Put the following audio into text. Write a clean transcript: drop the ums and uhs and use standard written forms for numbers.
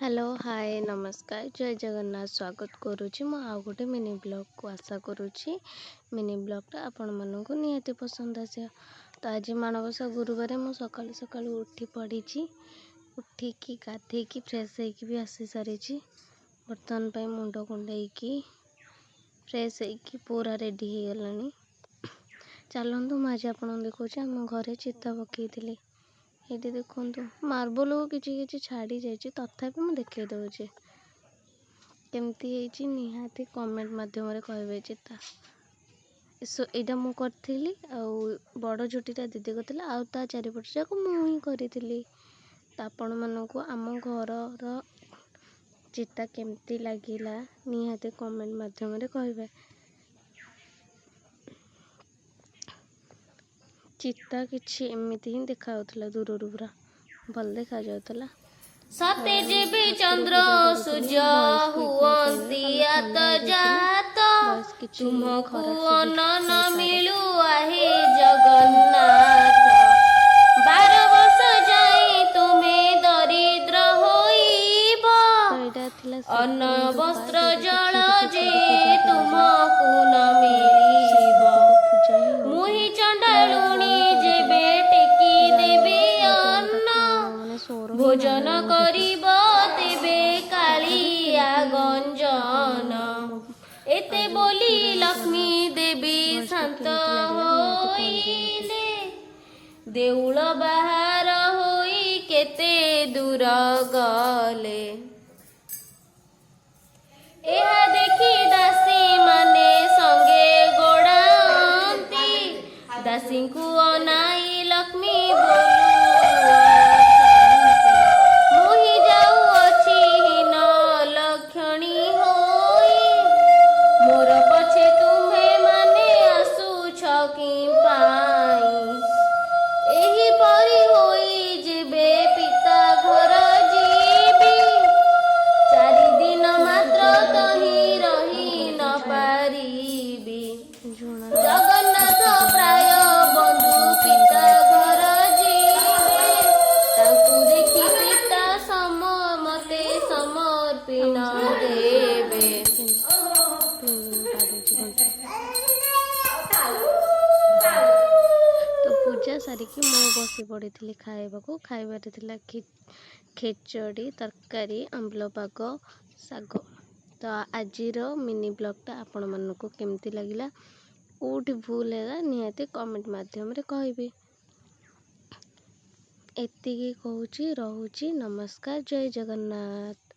Hello hi नमस्कार जय जगन्नाथ स्वागत करुच्ची मु आउ गोटे मिनी ब्लॉग को आशा करुच्ची मिनी ब्लॉगटा आपण मानक निहाती पसंद आसे। तो आज माणबसा गुरुवार मु सकाळु सकाळु उठी पड़ी उठिकी गाधेकी फ्रेश होइकी भी आसी सारी। बर्तमान पे मुंड कुंडई फ्रेश होइकी पूरा रेडी हो गलानी। चलतु मुझे आपको देखा आम घरे चिता पकई ये देखु मार्बल कि छाड़ी जाइए तथापि मुझे देखे दूचे केमती निहाती कमेंट मध्यम कहे चिता यहाँ मुझे करी बड़ झुटीटा दीदी करते आ चारिपट जाक मुझे करी आपण मानक आम घर चिता केमती लगिला निहाती कमेंट मध्यम कहे। चिता किछि एमिति ही देखा दूर पूरा भल देखा जाउतला। सते जेबे चंद्र सूर्य हुअंती आत जात तुमको अनन मिलु आहे जगन्नाथ। 12 वर्ष जाए तुम्हें दरिद्र होइब अन्न वस्त्र जल जे तुमको न मिलिब। मुहि चंडालुणी जेबे टेकी देबे अन्न भोजन करिब तेबे कालिया गंजन। एते बोली लक्ष्मी देवी शांत होइले देउल बाहर होई केते दूर गले। एहा देखी दासी माने संगे गोड़ांती दासी को अनाई लक्ष्मी मुहि जाऊ अछि हीन लक्षणी होई मोर पछे तुम्हे माने आसुछ कि पाई। एही परी होई जेबे पिता घर जीवी 4 दिन मात्र तही रही न पारिबी। जगन्नाथ प्राय बंधु पिता घर जीवे ताकू देखी पिता मते समर्पण देवे। तो पूजा सारिकी मु बसी पड़ी खाइबार खेचड़ी तरकारी आंबल पाग साग। तो आज मिनी ब्लॉगटा आपण मानक केमती लगिला कोठी भूल है निहाती कमेंट मध्यम कहे। एतिकी कहूची रहुची नमस्कार जय जगन्नाथ।